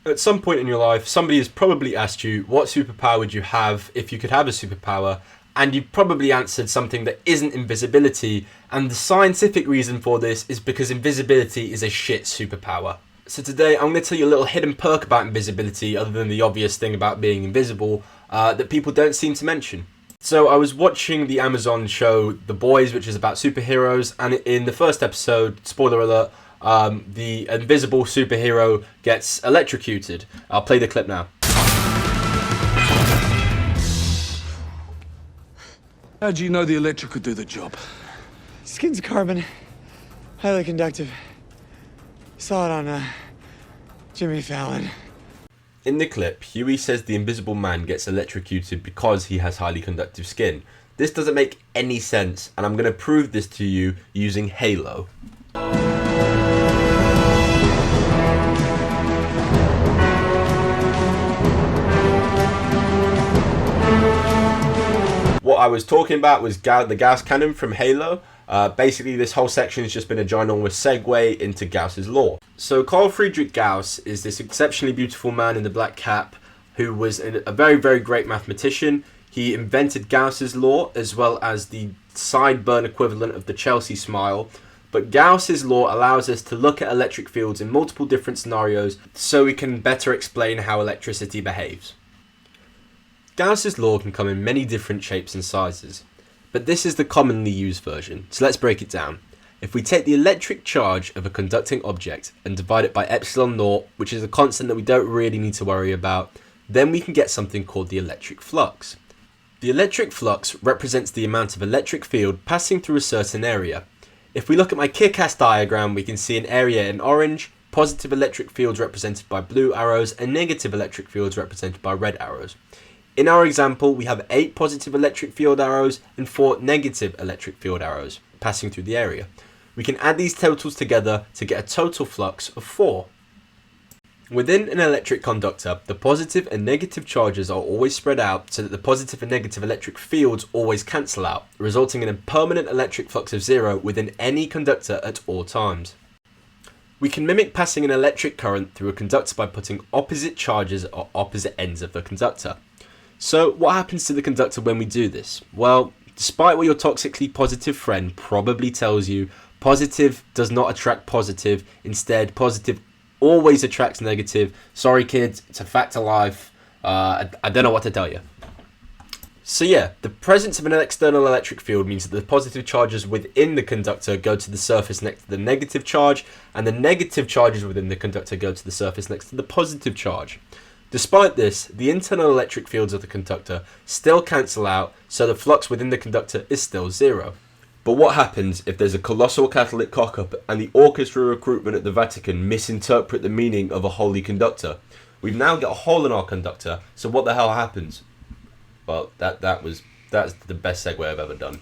At some point in your life, somebody has probably asked you what superpower would you have if you could have a superpower, and you probably answered something that isn't invisibility, and the scientific reason for this is because invisibility is a shit superpower. So today I'm going to tell you a little hidden perk about invisibility, other than the obvious thing about being invisible, that people don't seem to mention. So I was watching the Amazon show The Boys, which is about superheroes, and in the first episode, spoiler alert, the invisible superhero gets electrocuted. I'll play the clip now. How do you know the electric could do the job? Skin's carbon, highly conductive. Saw it on Jimmy Fallon. In the clip, Huey says the invisible man gets electrocuted because he has highly conductive skin. This doesn't make any sense, and I'm going to prove this to you using Halo. What I was talking about was the Gauss cannon from Halo. Basically, this whole section has just been a ginormous segue into Gauss's law. So Carl Friedrich Gauss is this exceptionally beautiful man in the black cap who was a very, very great mathematician. He invented Gauss's law as well as the sideburn equivalent of the Chelsea smile. But Gauss's law allows us to look at electric fields in multiple different scenarios so we can better explain how electricity behaves. Gauss's law can come in many different shapes and sizes, but this is the commonly used version, so let's break it down. If we take the electric charge of a conducting object and divide it by epsilon naught, which is a constant that we don't really need to worry about, then we can get something called the electric flux. The electric flux represents the amount of electric field passing through a certain area. If we look at my kick-ass diagram, we can see an area in orange, positive electric fields represented by blue arrows, and negative electric fields represented by red arrows. In our example, we have 8 positive electric field arrows and 4 negative electric field arrows passing through the area. We can add these totals together to get a total flux of 4. Within an electric conductor, the positive and negative charges are always spread out so that the positive and negative electric fields always cancel out, resulting in a permanent electric flux of 0 within any conductor at all times. We can mimic passing an electric current through a conductor by putting opposite charges at opposite ends of the conductor. So what happens to the conductor when we do this? Well, despite what your toxically positive friend probably tells you, positive does not attract positive. Instead, positive always attracts negative. Sorry kids, it's a fact of life. I don't know what to tell you. So yeah, the presence of an external electric field means that the positive charges within the conductor go to the surface next to the negative charge, and the negative charges within the conductor go to the surface next to the positive charge. Despite this, the internal electric fields of the conductor still cancel out, so the flux within the conductor is still 0. But what happens if there's a colossal Catholic cock-up and the orchestra recruitment at the Vatican misinterpret the meaning of a holy conductor? We've now got a hole in our conductor, so what the hell happens? Well, that's the best segue I've ever done.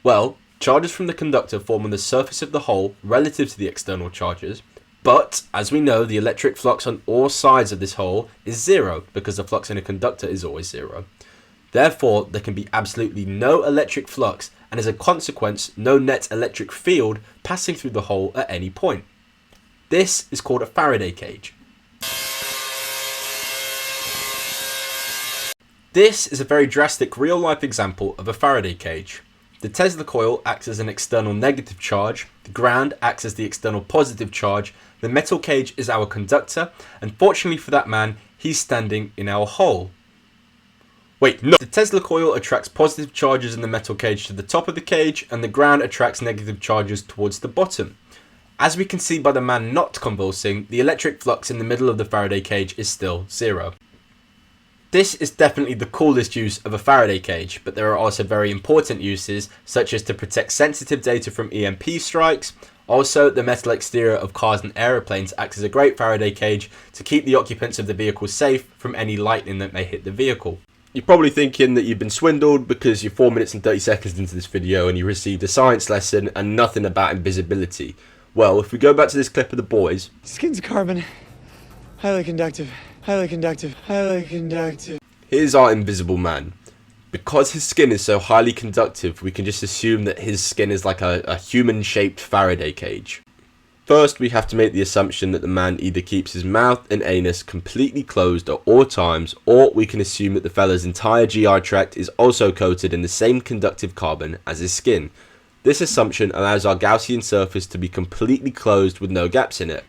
Well, charges from the conductor form on the surface of the hole relative to the external charges. But, as we know, the electric flux on all sides of this hole is 0, because the flux in a conductor is always 0. Therefore, there can be absolutely no electric flux, and as a consequence, no net electric field passing through the hole at any point. This is called a Faraday cage. This is a very drastic real-life example of a Faraday cage. The Tesla coil acts as an external negative charge, the ground acts as the external positive charge, the metal cage is our conductor, and fortunately for that man, he's standing in our hole. Wait, no! The Tesla coil attracts positive charges in the metal cage to the top of the cage, and the ground attracts negative charges towards the bottom. As we can see by the man not convulsing, the electric flux in the middle of the Faraday cage is still 0. This is definitely the coolest use of a Faraday cage, but there are also very important uses, such as to protect sensitive data from EMP strikes. Also, the metal exterior of cars and aeroplanes acts as a great Faraday cage to keep the occupants of the vehicle safe from any lightning that may hit the vehicle. You're probably thinking that you've been swindled because you're 4 minutes and 30 seconds into this video and you received a science lesson and nothing about invisibility. Well, if we go back to this clip of the boys... Skin's carbon, highly conductive. Highly conductive. Highly conductive. Here's our invisible man. Because his skin is so highly conductive, we can just assume that his skin is like a human-shaped Faraday cage. First, we have to make the assumption that the man either keeps his mouth and anus completely closed at all times, or we can assume that the fella's entire GI tract is also coated in the same conductive carbon as his skin. This assumption allows our Gaussian surface to be completely closed with no gaps in it.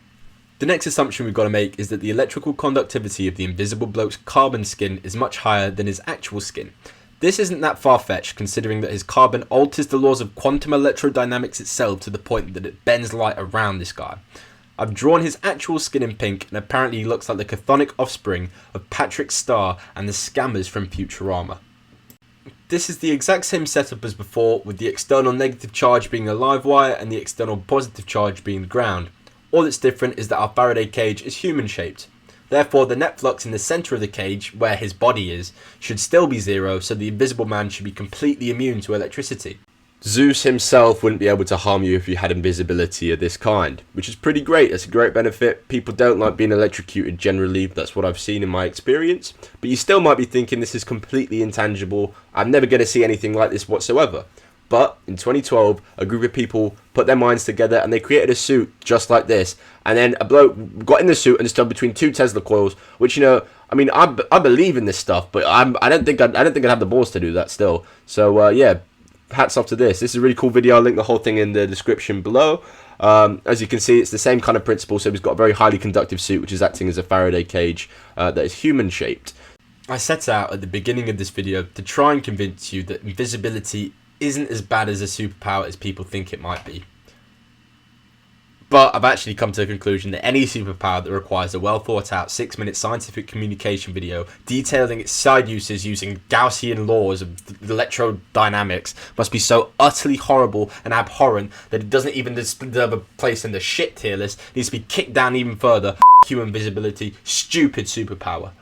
The next assumption we've got to make is that the electrical conductivity of the invisible bloke's carbon skin is much higher than his actual skin. This isn't that far-fetched, considering that his carbon alters the laws of quantum electrodynamics itself to the point that it bends light around this guy. I've drawn his actual skin in pink, and apparently he looks like the chthonic offspring of Patrick Star and the scammers from Futurama. This is the exact same setup as before, with the external negative charge being a live wire and the external positive charge being the ground. All that's different is that our Faraday cage is human-shaped. Therefore, the net flux in the centre of the cage, where his body is, should still be zero, so the invisible man should be completely immune to electricity. Zeus himself wouldn't be able to harm you if you had invisibility of this kind, which is pretty great. It's a great benefit. People don't like being electrocuted generally, that's what I've seen in my experience, but you still might be thinking this is completely intangible, I'm never going to see anything like this whatsoever. But in 2012, a group of people put their minds together and they created a suit just like this. And then a bloke got in the suit and stood between two Tesla coils, which, you know, I mean, I believe in this stuff, but I don't think I'd have the balls to do that still. So yeah, hats off to this. This is a really cool video. I'll link the whole thing in the description below. As you can see, it's the same kind of principle. So he's got a very highly conductive suit, which is acting as a Faraday cage that is human shaped. I set out at the beginning of this video to try and convince you that invisibility isn't as bad as a superpower as people think it might be. But I've actually come to the conclusion that any superpower that requires a well thought out 6-minute scientific communication video detailing its side uses using Gaussian laws of electrodynamics must be so utterly horrible and abhorrent that it doesn't even deserve a place in the shit tier list. It needs to be kicked down even further. You invisibility, stupid superpower.